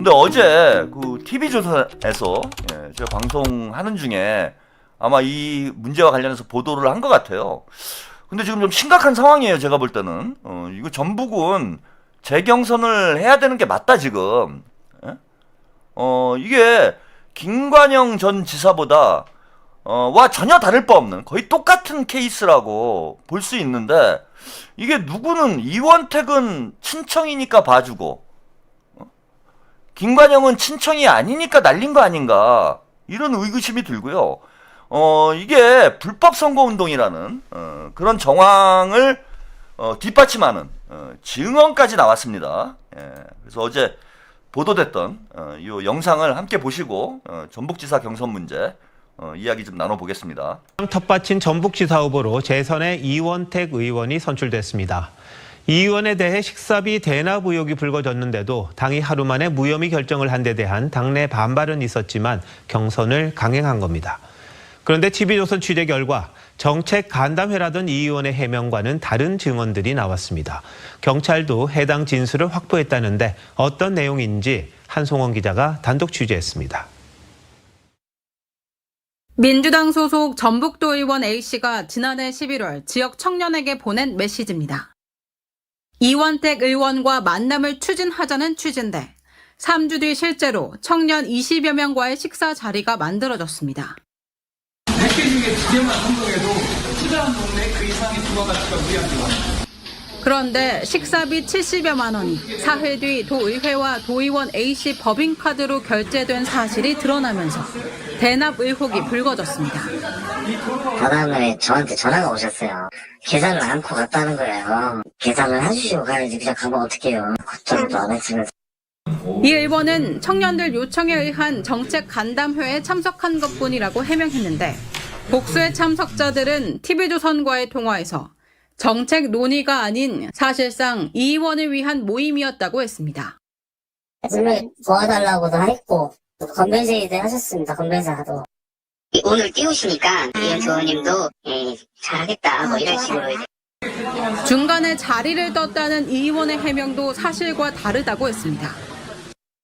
근데 어제 그 TV조선에서 제가 방송하는 중에 아마 이 문제와 관련해서 보도를 한 것 같아요. 근데 지금 좀 심각한 상황이에요. 제가 볼 때는 이거 전북은 재경선을 해야 되는 게 맞다 지금. 예? 이게 김관영 전 지사보다 와 전혀 다를 바 없는 거의 똑같은 케이스라고 볼 수 있는데, 이게 누구는 이원택은 친청이니까 봐주고 김관영은 친청이 아니니까 날린 거 아닌가, 이런 의구심이 들고요. 이게 불법 선거운동이라는 그런 정황을 뒷받침하는 증언까지 나왔습니다. 그래서 어제 보도됐던 이 영상을 함께 보시고 전북지사 경선 문제 이야기 좀 나눠보겠습니다. 텃밭인 전북지사 후보로 재선의 이원택 의원이 선출됐습니다. 이 의원에 대해 식사비 대납 의혹이 불거졌는데도 당이 하루 만에 무혐의 결정을 한 데 대한 당내 반발은 있었지만 경선을 강행한 겁니다. 그런데 TV조선 취재 결과 정책 간담회라던 이 의원의 해명과는 다른 증언들이 나왔습니다. 경찰도 해당 진술을 확보했다는데 어떤 내용인지 한송원 기자가 단독 취재했습니다. 민주당 소속 전북도 의원 A씨가 지난해 11월 지역 청년에게 보낸 메시지입니다. 이원택 의원과 만남을 추진하자는 취지인데 3주 뒤 실제로 청년 20여 명과의 식사 자리가 만들어졌습니다. 100개 중에 2개만 성공해도 투자한 동네 그 이상의 부가가치가 우리한테 와. 그런데 식사비 70여만 원이 사흘 뒤 도의회와 도의원 A씨 법인카드로 결제된 사실이 드러나면서 대납 의혹이 불거졌습니다. 다음에 저한테 전화가 오셨어요. 계산을 않고 갔다는 거예요. 계산을 해주시고 가야지 그냥 가면 어떡해요. 걱정도 안 했으면서. 이 의원은 청년들 요청에 의한 정책 간담회에 참석한 것뿐이라고 해명했는데, 복수의 참석자들은 TV조선과의 통화에서 정책 논의가 아닌 사실상 이 의원을 위한 모임이었다고 했습니다. 분명히 도와달라고도 했고 건변세도 하셨습니다. 건변사도. 오늘 띄우시니까 이현수 의원님도 잘하겠다 뭐 이런 식으로 이제. 중간에 자리를 떴다는 이 의원의 해명도 사실과 다르다고 했습니다.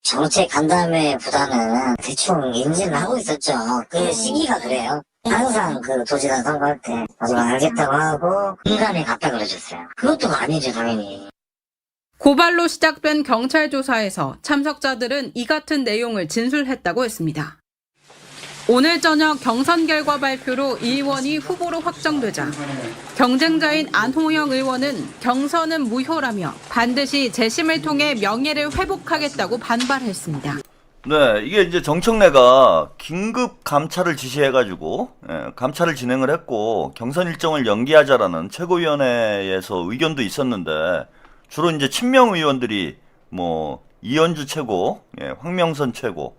정책 간담회보다는 대충 인지는 하고 있었죠. 그 시기가 그래요. 항상 그 도지사 선거할 때 마지막 알겠다고 하고 인간에 갔다 그러셨어요. 그것도 아니죠 당연히. 고발로 시작된 경찰 조사에서 참석자들은 이 같은 내용을 진술했다고 했습니다. 오늘 저녁 경선 결과 발표로 이 의원이 후보로 확정되자 경쟁자인 안홍영 의원은 경선은 무효라며 반드시 재심을 통해 명예를 회복하겠다고 반발했습니다. 네, 이게 이제 정청래가 긴급 감찰을 지시해가지고 감찰을 진행을 했고 경선 일정을 연기하자라는 최고위원회에서 의견도 있었는데, 주로 이제 친명 의원들이 뭐 이현주 최고, 황명선 최고,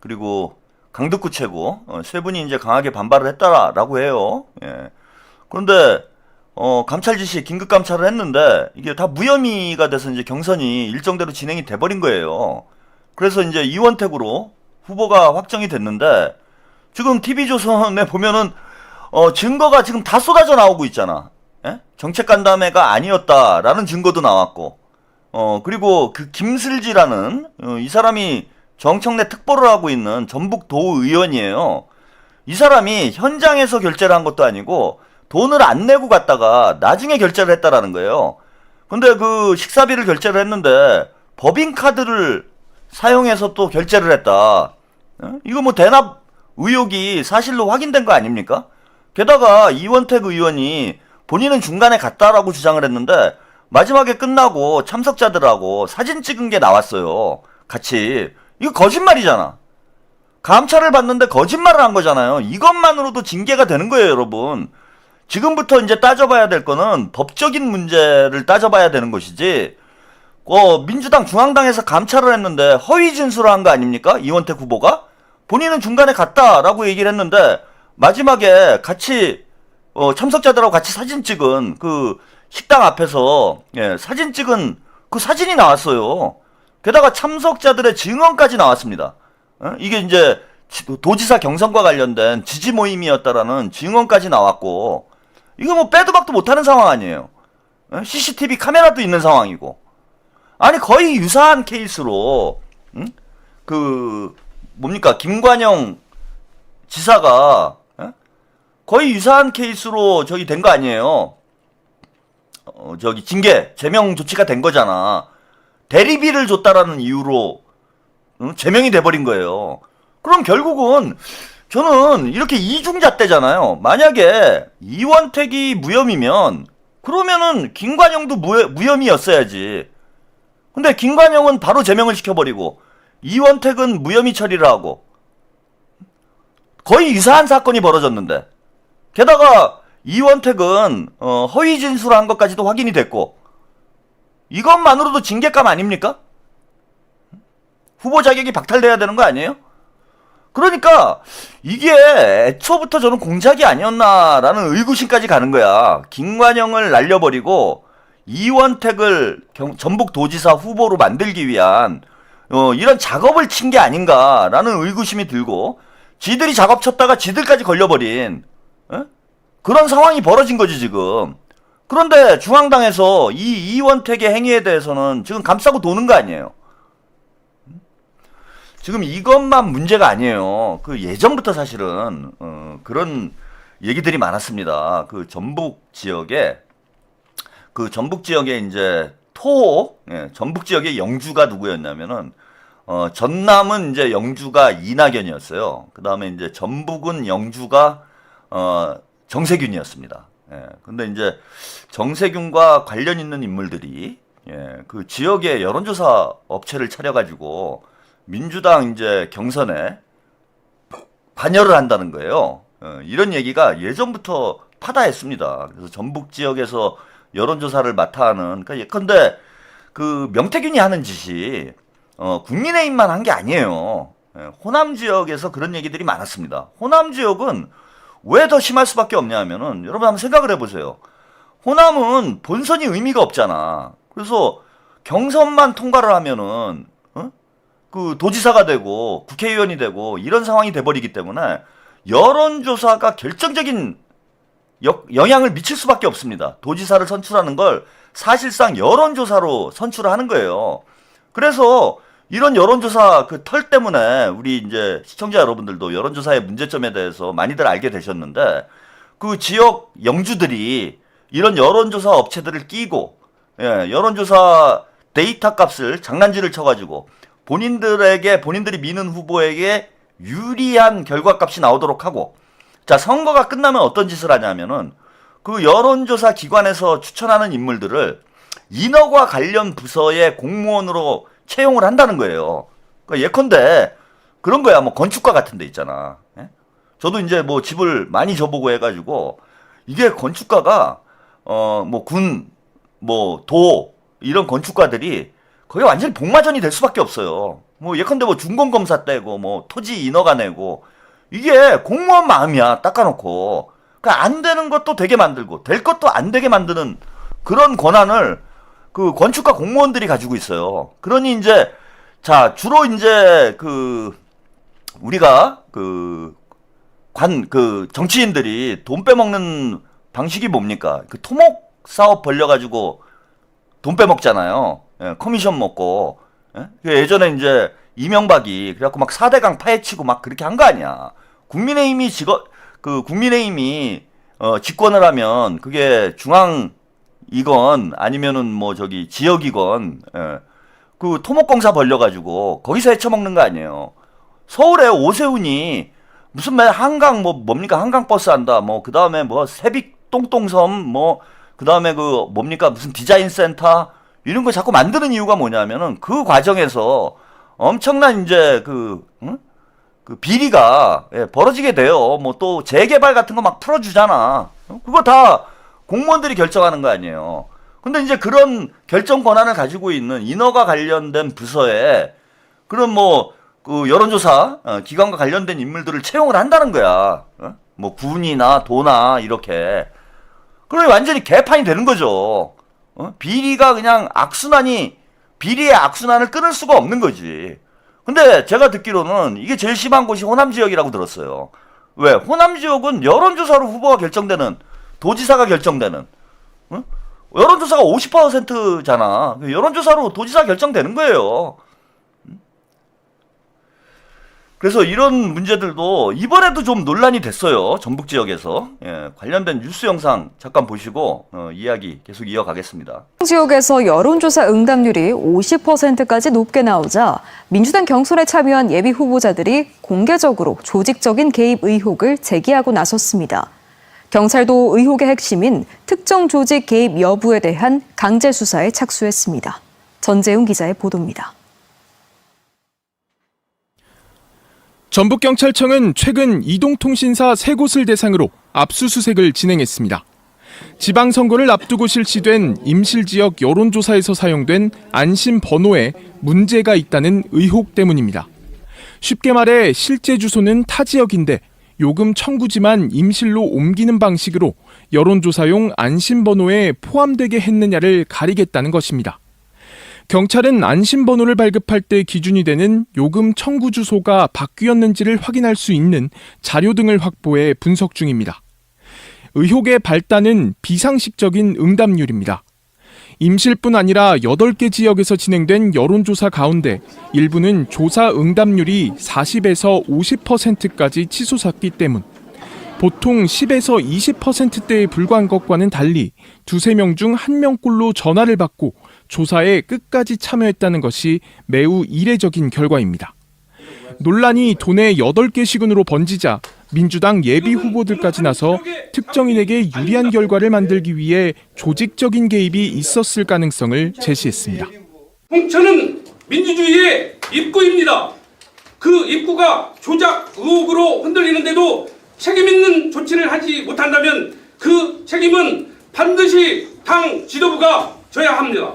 그리고 강덕구 최고 세 분이 이제 강하게 반발을 했다라고 해요. 그런데 감찰 지시 긴급 감찰을 했는데 이게 다 무혐의가 돼서 이제 경선이 일정대로 진행이 돼버린 거예요. 그래서 이제 이원택으로 후보가 확정이 됐는데, 지금 TV조선에 보면은 증거가 지금 다 쏟아져 나오고 있잖아. 정책 간담회가 아니었다라는 증거도 나왔고, 그리고 그 김슬지라는 이 사람이 정청래 특보를 하고 있는 전북도 의원이에요. 이 사람이 현장에서 결제를 한 것도 아니고 돈을 안 내고 갔다가 나중에 결제를 했다라는 거예요. 근데 그 식사비를 결제를 했는데 법인카드를 사용해서 또 결제를 했다. 이거 뭐 대납 의혹이 사실로 확인된 거 아닙니까? 게다가 이원택 의원이 본인은 중간에 갔다라고 주장을 했는데 마지막에 끝나고 참석자들하고 사진 찍은 게 나왔어요. 같이. 이거 거짓말이잖아. 감찰을 받는데 거짓말을 한 거잖아요. 이것만으로도 징계가 되는 거예요, 여러분. 지금부터 이제 따져봐야 될 거는 법적인 문제를 따져봐야 되는 것이지, 민주당 중앙당에서 감찰을 했는데 허위 진술을 한 거 아닙니까? 이원택 후보가? 본인은 중간에 갔다라고 얘기를 했는데 마지막에 같이 참석자들하고 같이 사진 찍은 그 식당 앞에서 사진 찍은 그 사진이 나왔어요. 게다가 참석자들의 증언까지 나왔습니다. 이게 이제 도지사 경선과 관련된 지지 모임이었다라는 증언까지 나왔고, 이거 뭐 빼도 박도 못하는 상황 아니에요. CCTV 카메라도 있는 상황이고. 아니 거의 유사한 케이스로 그 뭡니까 김관영 지사가 거의 유사한 케이스로 저기 된 거 아니에요. 저기 징계 제명 조치가 된 거잖아. 대리비를 줬다라는 이유로 제명이 돼버린 거예요. 그럼 결국은 저는 이렇게 이중잣대잖아요. 만약에 이원택이 무혐의면 그러면은 김관영도 무혐의였어야지. 근데 김관영은 바로 제명을 시켜버리고 이원택은 무혐의 처리를 하고 거의 유사한 사건이 벌어졌는데 게다가 이원택은 허위 진술한 것까지도 확인이 됐고 이것만으로도 징계감 아닙니까? 후보 자격이 박탈돼야 되는 거 아니에요? 그러니까 이게 애초부터 저는 공작이 아니었나라는 의구심까지 가는 거야. 김관영을 날려버리고 이원택을 전북도지사 후보로 만들기 위한 이런 작업을 친 게 아닌가라는 의구심이 들고 지들이 작업 쳤다가 지들까지 걸려버린 그런 상황이 벌어진 거지 지금. 그런데 중앙당에서 이 이원택의 행위에 대해서는 지금 감싸고 도는 거 아니에요. 지금 이것만 문제가 아니에요. 그 예전부터 사실은 그런 얘기들이 많았습니다. 그 전북 지역에 이제 전북 지역의 영주가 누구였냐면은 전남은 이제 영주가 이낙연이었어요. 그 다음에 이제 전북은 영주가 정세균이었습니다. 예. 근데 이제 정세균과 관련 있는 인물들이 그 지역의 여론조사 업체를 차려가지고 민주당 이제 경선에 관여를 한다는 거예요. 이런 얘기가 예전부터 파다했습니다. 그래서 전북 지역에서 여론조사를 맡아 하는, 그러니까 예컨대 그 명태균이 하는 짓이 국민의힘만 한 게 아니에요. 호남 지역에서 그런 얘기들이 많았습니다. 호남 지역은 왜 더 심할 수밖에 없냐 하면은 여러분 한번 생각을 해보세요. 호남은 본선이 의미가 없잖아. 그래서 경선만 통과를 하면은 그 도지사가 되고 국회의원이 되고 이런 상황이 돼버리기 때문에 여론조사가 결정적인 영향을 미칠 수밖에 없습니다. 도지사를 선출하는 걸 사실상 여론조사로 선출을 하는 거예요. 그래서 이런 여론조사 그 털 때문에 우리 이제 시청자 여러분들도 여론조사의 문제점에 대해서 많이들 알게 되셨는데 그 지역 영주들이 이런 여론조사 업체들을 끼고 여론조사 데이터 값을 장난질을 쳐가지고 본인들이 미는 후보에게 유리한 결과값이 나오도록 하고, 자, 선거가 끝나면 어떤 짓을 하냐면은 그 여론조사 기관에서 추천하는 인물들을 인허가 관련 부서의 공무원으로 채용을 한다는 거예요. 그러니까 예컨대 그런 거야. 뭐 건축가 같은 데 있잖아. 저도 이제 뭐 집을 많이 져보고 해가지고 이게 건축가가 도 이런 건축가들이 거기 완전히 복마전이 될 수밖에 없어요. 뭐 예컨대 뭐 준공검사 떼고 뭐 토지 인허가 내고 이게 공무원 마음이야. 닦아놓고 그러니까 안 되는 것도 되게 만들고 될 것도 안 되게 만드는 그런 권한을 그 건축가 공무원들이 가지고 있어요. 그러니 이제 자 주로 이제 그 우리가 그 정치인들이 돈 빼먹는 방식이 뭡니까? 그 토목 사업 벌려가지고 돈 빼먹잖아요. 커미션 먹고. 예전에 이제 이명박이 그래갖고 막 4대강 파헤치고 막 그렇게 한 거 아니야. 국민의힘이 집권을 하면 그게 중앙이건 아니면은 뭐 저기 지역이건 그 토목공사 벌려가지고 거기서 헤쳐먹는 거 아니에요. 서울에 오세훈이 무슨 매 한강 뭡니까 한강버스 한다 뭐 그 다음에 뭐 세빅 똥똥섬 뭐 그 다음에 그 뭡니까 무슨 디자인 센터 이런 거 자꾸 만드는 이유가 뭐냐면은 그 과정에서 엄청난 이제 그 비리가 벌어지게 돼요. 뭐 또 재개발 같은 거 막 풀어주잖아. 그거 다 공무원들이 결정하는 거 아니에요. 근데 이제 그런 결정 권한을 가지고 있는 인허가 관련된 부서에 그런 그 여론조사 기관과 관련된 인물들을 채용을 한다는 거야. 뭐 군이나 도나 이렇게. 그러니 완전히 개판이 되는 거죠. 비리가 그냥 비리의 악순환을 끊을 수가 없는 거지. 근데 제가 듣기로는 이게 제일 심한 곳이 호남 지역이라고 들었어요. 왜? 호남 지역은 여론조사로 후보가 결정되는, 도지사가 결정되는, 여론조사가 50%잖아. 여론조사로 도지사 결정되는 거예요. 그래서 이런 문제들도 이번에도 좀 논란이 됐어요. 전북 지역에서. 관련된 뉴스 영상 잠깐 보시고 이야기 계속 이어가겠습니다. 지역에서 여론조사 응답률이 50%까지 높게 나오자 민주당 경선에 참여한 예비 후보자들이 공개적으로 조직적인 개입 의혹을 제기하고 나섰습니다. 경찰도 의혹의 핵심인 특정 조직 개입 여부에 대한 강제 수사에 착수했습니다. 전재훈 기자의 보도입니다. 전북경찰청은 최근 이동통신사 3곳을 대상으로 압수수색을 진행했습니다. 지방선거를 앞두고 실시된 임실지역 여론조사에서 사용된 안심번호에 문제가 있다는 의혹 때문입니다. 쉽게 말해 실제 주소는 타 지역인데 요금 청구지만 임실로 옮기는 방식으로 여론조사용 안심번호에 포함되게 했느냐를 가리겠다는 것입니다. 경찰은 안심번호를 발급할 때 기준이 되는 요금 청구 주소가 바뀌었는지를 확인할 수 있는 자료 등을 확보해 분석 중입니다. 의혹의 발단은 비상식적인 응답률입니다. 임실뿐 아니라 8개 지역에서 진행된 여론조사 가운데 일부는 조사 응답률이 40에서 50%까지 치솟았기 때문 보통 10에서 20%대에 불과한 것과는 달리 2-3명 중 1명꼴로 전화를 받고 조사에 끝까지 참여했다는 것이 매우 이례적인 결과입니다. 논란이 도내 8개 시군으로 번지자 민주당 예비 후보들까지 나서 특정인에게 유리한 결과를 만들기 위해 조직적인 개입이 있었을 가능성을 제시했습니다. 홍천은 민주주의의 입구입니다. 그 입구가 조작 의혹으로 흔들리는데도 책임 있는 조치를 하지 못한다면 그 책임은 반드시 당 지도부가 져야 합니다.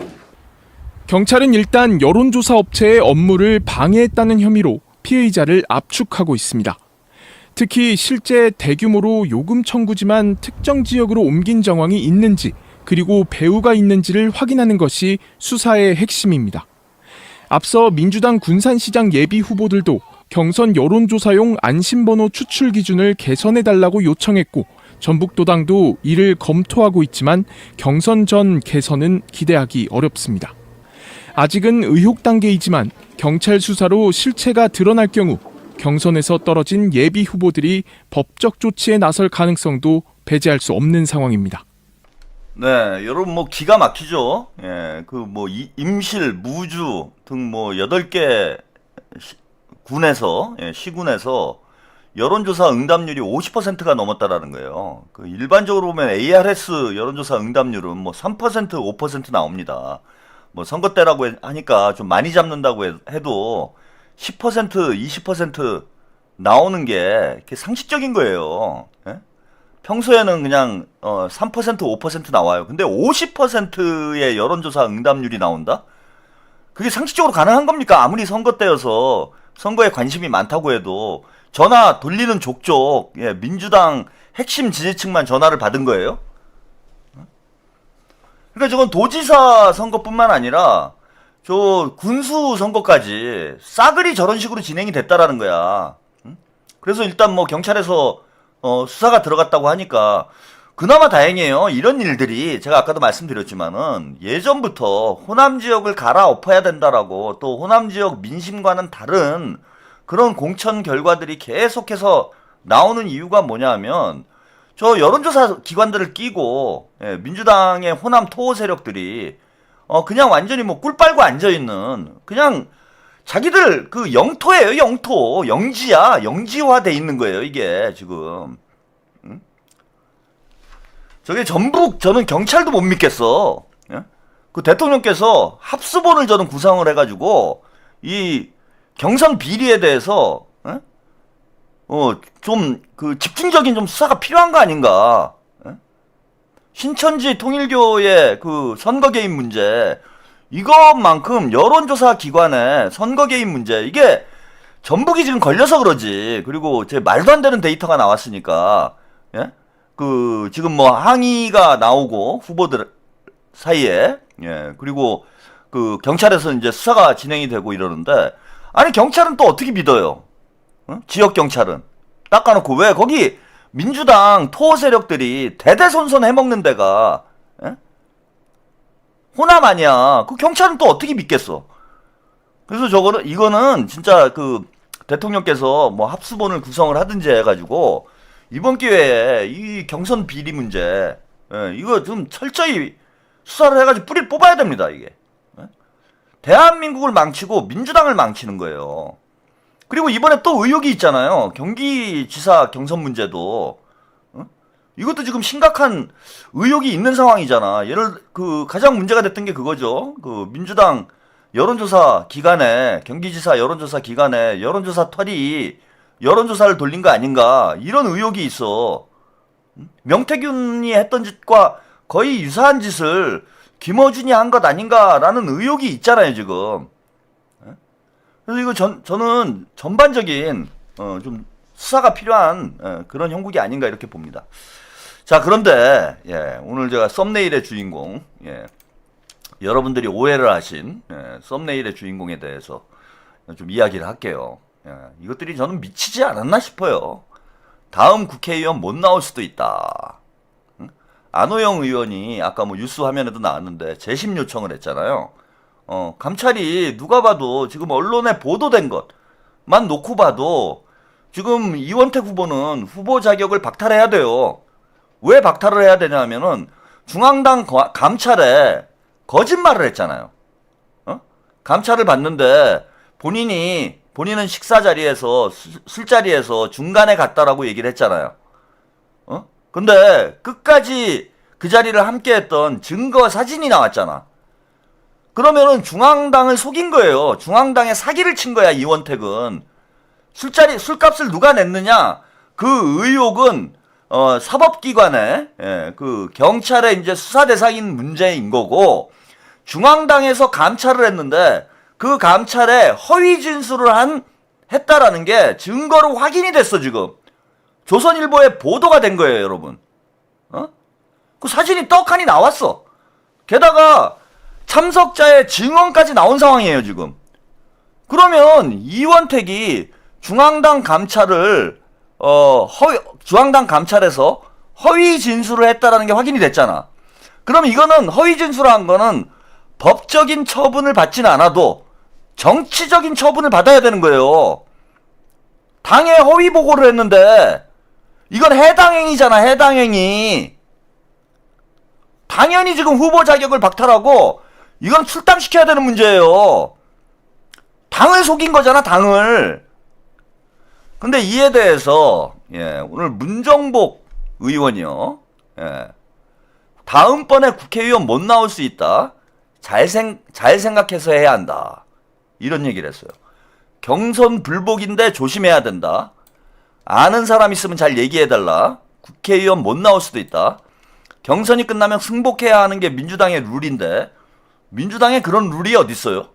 경찰은 일단 여론조사 업체의 업무를 방해했다는 혐의로 피의자를 압축하고 있습니다. 특히 실제 대규모로 요금 청구지만 특정 지역으로 옮긴 정황이 있는지 그리고 배후가 있는지를 확인하는 것이 수사의 핵심입니다. 앞서 민주당 군산시장 예비 후보들도 경선 여론조사용 안심번호 추출 기준을 개선해달라고 요청했고 전북도당도 이를 검토하고 있지만 경선 전 개선은 기대하기 어렵습니다. 아직은 의혹 단계이지만 경찰 수사로 실체가 드러날 경우 경선에서 떨어진 예비 후보들이 법적 조치에 나설 가능성도 배제할 수 없는 상황입니다. 네, 여러분 기가 막히죠. 임실, 무주 등 8개 군에서 시군에서 여론조사 응답률이 50%가 넘었다라는 거예요. 일반적으로 보면 ARS 여론조사 응답률은 3%, 5% 나옵니다. 선거 때라고 하니까 좀 많이 잡는다고 해도 10%, 20% 나오는 게 상식적인 거예요. 예? 평소에는 그냥 3%, 5% 나와요. 근데 50%의 여론조사 응답률이 나온다? 그게 상식적으로 가능한 겁니까? 아무리 선거 때여서 선거에 관심이 많다고 해도 전화 돌리는 족족 민주당 핵심 지지층만 전화를 받은 거예요? 그러니까 저건 도지사 선거뿐만 아니라 저 군수 선거까지 싸그리 저런 식으로 진행이 됐다라는 거야. 그래서 일단 경찰에서 수사가 들어갔다고 하니까 그나마 다행이에요. 이런 일들이 제가 아까도 말씀드렸지만은 예전부터 호남 지역을 갈아엎어야 된다라고 또 호남 지역 민심과는 다른 그런 공천 결과들이 계속해서 나오는 이유가 뭐냐면 저 여론조사 기관들을 끼고 민주당의 호남 토호 세력들이 그냥 완전히 꿀 빨고 앉아있는 그냥 자기들 그 영토예요. 영토 영지야. 영지화돼 있는 거예요. 이게 지금 저게 전북 저는 경찰도 못 믿겠어. 그 대통령께서 합수본을 저는 구성을 해가지고 이 경선 비리에 대해서 좀 그 집중적인 좀 수사가 필요한 거 아닌가? 신천지 통일교의 그 선거 개입 문제 이것만큼 여론조사 기관의 선거 개입 문제 이게 전북이 지금 걸려서 그러지. 그리고 제 말도 안 되는 데이터가 나왔으니까 그 지금 항의가 나오고 후보들 사이에 그리고 그 경찰에서 이제 수사가 진행이 되고 이러는데 아니 경찰은 또 어떻게 믿어요? 지역 경찰은 닦아놓고 왜 거기 민주당 토호 세력들이 대대손손 해먹는 데가 호남 아니야? 그 경찰은 또 어떻게 믿겠어? 그래서 이거는 진짜 그 대통령께서 뭐 합수본을 구성을 하든지 해가지고 이번 기회에 이 경선 비리 문제 이거 좀 철저히 수사를 해가지고 뿌리를 뽑아야 됩니다. 이게 대한민국을 망치고 민주당을 망치는 거예요. 그리고 이번에 또 의혹이 있잖아요. 경기지사 경선 문제도 이것도 지금 심각한 의혹이 있는 상황이잖아. 가장 문제가 됐던 게 그거죠. 그 민주당 여론조사 기간에 경기지사 여론조사 기간에 여론조사 털이 여론조사를 돌린 거 아닌가 이런 의혹이 있어. 명태균이 했던 짓과 거의 유사한 짓을 김어준이 한 것 아닌가라는 의혹이 있잖아요 지금. 그래서 이거 저는 전반적인 좀 수사가 필요한 그런 형국이 아닌가 이렇게 봅니다. 자, 그런데 오늘 제가 썸네일의 주인공 여러분들이 오해를 하신 썸네일의 주인공에 대해서 좀 이야기를 할게요. 이것들이 저는 미치지 않았나 싶어요. 다음 국회의원 못 나올 수도 있다. 안호영 의원이 아까 뭐 뉴스 화면에도 나왔는데 재심 요청을 했잖아요. 감찰이 누가 봐도 지금 언론에 보도된 것만 놓고 봐도 지금 이원택 후보는 후보 자격을 박탈해야 돼요. 왜 박탈을 해야 되냐 하면은 중앙당 감찰에 거짓말을 했잖아요. 감찰을 받는데 본인은 식사 자리에서 술자리에서 중간에 갔다라고 얘기를 했잖아요. 근데 끝까지 그 자리를 함께 했던 증거 사진이 나왔잖아. 그러면은 중앙당을 속인 거예요. 중앙당에 사기를 친 거야, 이원택은. 술값을 누가 냈느냐? 그 의혹은 사법기관에 그 경찰의 이제 수사 대상인 문제인 거고, 중앙당에서 감찰을 했는데 그 감찰에 허위 진술을 했다라는 게 증거로 확인이 됐어 지금. 조선일보에 보도가 된 거예요, 여러분. 그 사진이 떡하니 나왔어. 게다가 참석자의 증언까지 나온 상황이에요, 지금. 그러면 이원택이 중앙당 감찰에서 허위 진술을 했다라는 게 확인이 됐잖아. 그럼 이거는 허위 진술한 거는 법적인 처분을 받지는 않아도 정치적인 처분을 받아야 되는 거예요. 당에 허위 보고를 했는데 이건 해당행위잖아, 해당행위. 당연히 지금 후보 자격을 박탈하고 이건 출당시켜야 되는 문제예요. 당을 속인 거잖아, 당을. 근데 이에 대해서 오늘 문정복 의원이요. 다음번에 국회의원 못 나올 수 있다. 잘 생각해서 해야 한다. 이런 얘기를 했어요. 경선 불복인데 조심해야 된다. 아는 사람 있으면 잘 얘기해달라. 국회의원 못 나올 수도 있다. 경선이 끝나면 승복해야 하는 게 민주당의 룰인데 민주당에 그런 룰이 어딨어요?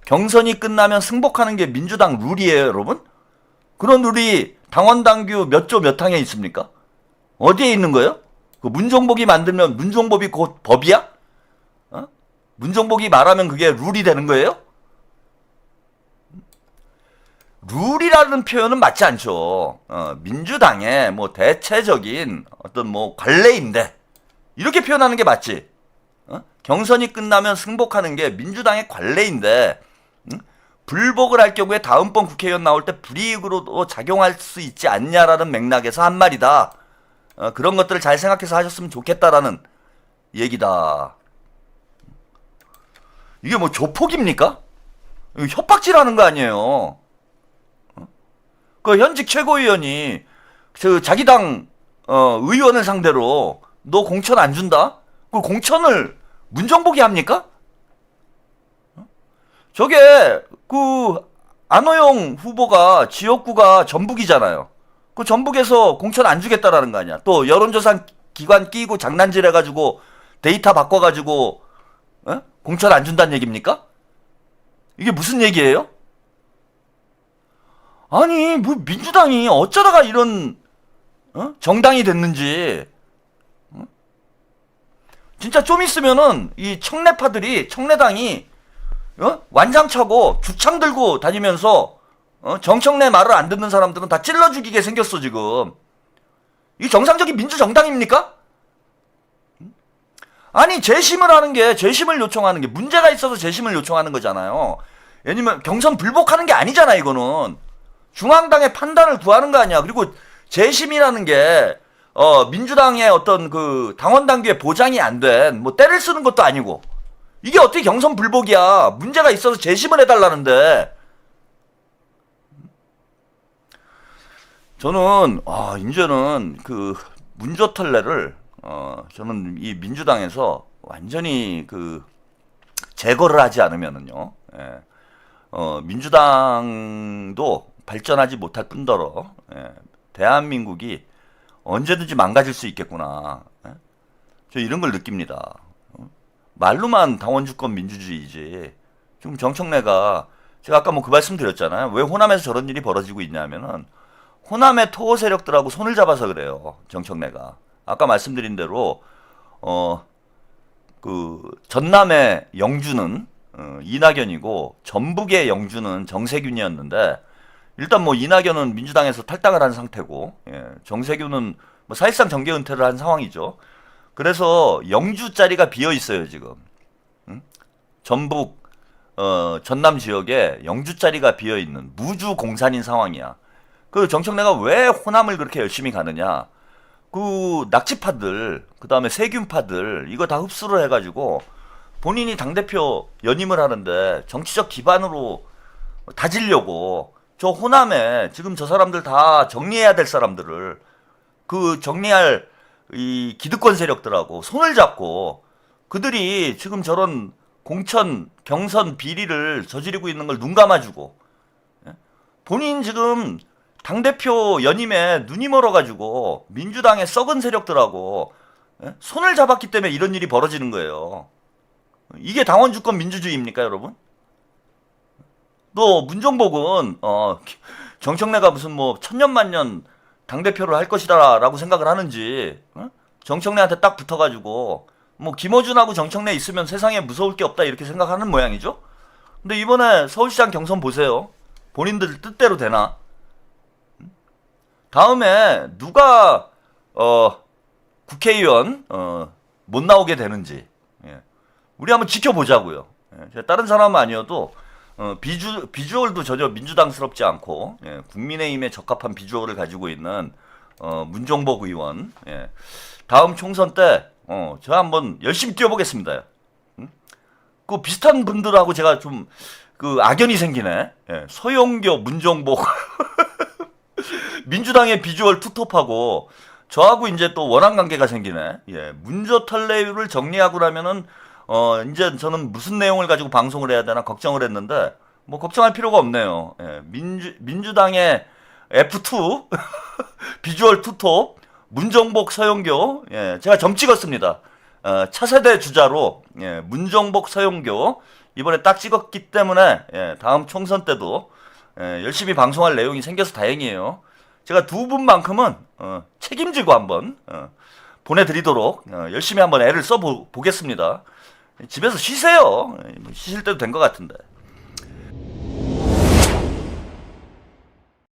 경선이 끝나면 승복하는 게 민주당 룰이에요, 여러분? 그런 룰이 당원당규 몇 조 몇 항에 있습니까? 어디에 있는 거예요? 그 문정복이 만들면 문정복이 곧 법이야? 문정복이 말하면 그게 룰이 되는 거예요? 룰이라는 표현은 맞지 않죠. 민주당의 뭐 대체적인 어떤 뭐 관례인데 이렇게 표현하는 게 맞지. 경선이 끝나면 승복하는 게 민주당의 관례인데 불복을 할 경우에 다음번 국회의원 나올 때 불이익으로도 작용할 수 있지 않냐라는 맥락에서 한 말이다. 그런 것들을 잘 생각해서 하셨으면 좋겠다라는 얘기다. 이게 뭐 조폭입니까? 협박질하는 거 아니에요. 그 현직 최고위원이 자기 당 의원을 상대로 너 공천 안 준다? 그 공천을 문정복이 합니까? 저게 그 안호영 후보가 지역구가 전북이잖아요. 그 전북에서 공천 안 주겠다라는 거 아니야. 또 여론조사 기관 끼고 장난질 해가지고 데이터 바꿔가지고 공천 안 준다는 얘기입니까? 이게 무슨 얘기예요? 아니 뭐 민주당이 어쩌다가 이런 정당이 됐는지. 진짜 좀 있으면은 이 청래당이 완장차고 주창 들고 다니면서 정청래 말을 안 듣는 사람들은 다 찔러 죽이게 생겼어 지금. 이 정상적인 민주정당입니까? 아니 재심을 요청하는 게 문제가 있어서 재심을 요청하는 거잖아요. 왜냐면 경선 불복하는 게 아니잖아, 이거는. 중앙당의 판단을 구하는 거 아니야. 그리고 재심이라는 게 민주당의 어떤 그 당원 당규에 보장이 안 된 뭐 때를 쓰는 것도 아니고, 이게 어떻게 경선 불복이야. 문제가 있어서 재심을 해달라는데. 저는 이제는 그 문조털레를 저는 이 민주당에서 완전히 그 제거를 하지 않으면은요, 민주당도 발전하지 못할 뿐더러 대한민국이 언제든지 망가질 수 있겠구나. 저 이런 걸 느낍니다. 말로만 당원 주권 민주주의지. 지금 정청래가, 제가 아까 뭐 그 말씀 드렸잖아요. 왜 호남에서 저런 일이 벌어지고 있냐면은 호남의 토호 세력들하고 손을 잡아서 그래요. 정청래가. 아까 말씀드린 대로 그 전남의 영주는 이낙연이고 전북의 영주는 정세균이었는데, 일단 뭐 이낙연은 민주당에서 탈당을 한 상태고, 정세균은 뭐 사실상 정계 은퇴를 한 상황이죠. 그래서 영주 자리가 비어 있어요, 지금. 전북 전남 지역에 영주 자리가 비어 있는 무주 공산인 상황이야. 그 정청래가 왜 호남을 그렇게 열심히 가느냐? 그 낙지파들, 그 다음에 세균파들 이거 다 흡수를 해가지고 본인이 당대표 연임을 하는데 정치적 기반으로 다지려고 저 호남에 지금 저 사람들 다 정리해야 될 사람들을, 그 정리할 이 기득권 세력들하고 손을 잡고 그들이 지금 저런 공천 경선 비리를 저지르고 있는 걸 눈 감아주고, 본인 지금 당대표 연임에 눈이 멀어가지고 민주당의 썩은 세력들하고 손을 잡았기 때문에 이런 일이 벌어지는 거예요. 이게 당원 주권 민주주의입니까, 여러분? 또 문정복은 정청래가 무슨 뭐 천년만년 당대표를 할 것이다 라고 생각을 하는지, 정청래한테 딱 붙어가지고 뭐 김어준하고 정청래 있으면 세상에 무서울 게 없다 이렇게 생각하는 모양이죠. 근데 이번에 서울시장 경선 보세요. 본인들 뜻대로 되나? 다음에 누가 국회의원 못 나오게 되는지 우리 한번 지켜보자고요. 다른 사람은 아니어도 비주얼도 전혀 민주당스럽지 않고 국민의힘에 적합한 비주얼을 가지고 있는 문정복 의원, 다음 총선 때 제가 한번 열심히 뛰어보겠습니다. 그 비슷한 분들하고 제가 좀 그 악연이 생기네. 서영교, 문정복 민주당의 비주얼 투톱하고 저하고 이제 또 원한 관계가 생기네. 문조털레를 정리하고 나면은 이제 저는 무슨 내용을 가지고 방송을 해야 되나 걱정을 했는데 뭐 걱정할 필요가 없네요. 민주당의 F2 비주얼 투톱 문정복 서영교, 제가 점 찍었습니다. 차세대 주자로 문정복 서영교 이번에 딱 찍었기 때문에 다음 총선 때도 열심히 방송할 내용이 생겨서 다행이에요. 제가 두 분만큼은 책임지고 한번 보내드리도록 열심히 한번 애를 써보겠습니다. 집에서 쉬세요. 쉬실 때도 된 것 같은데.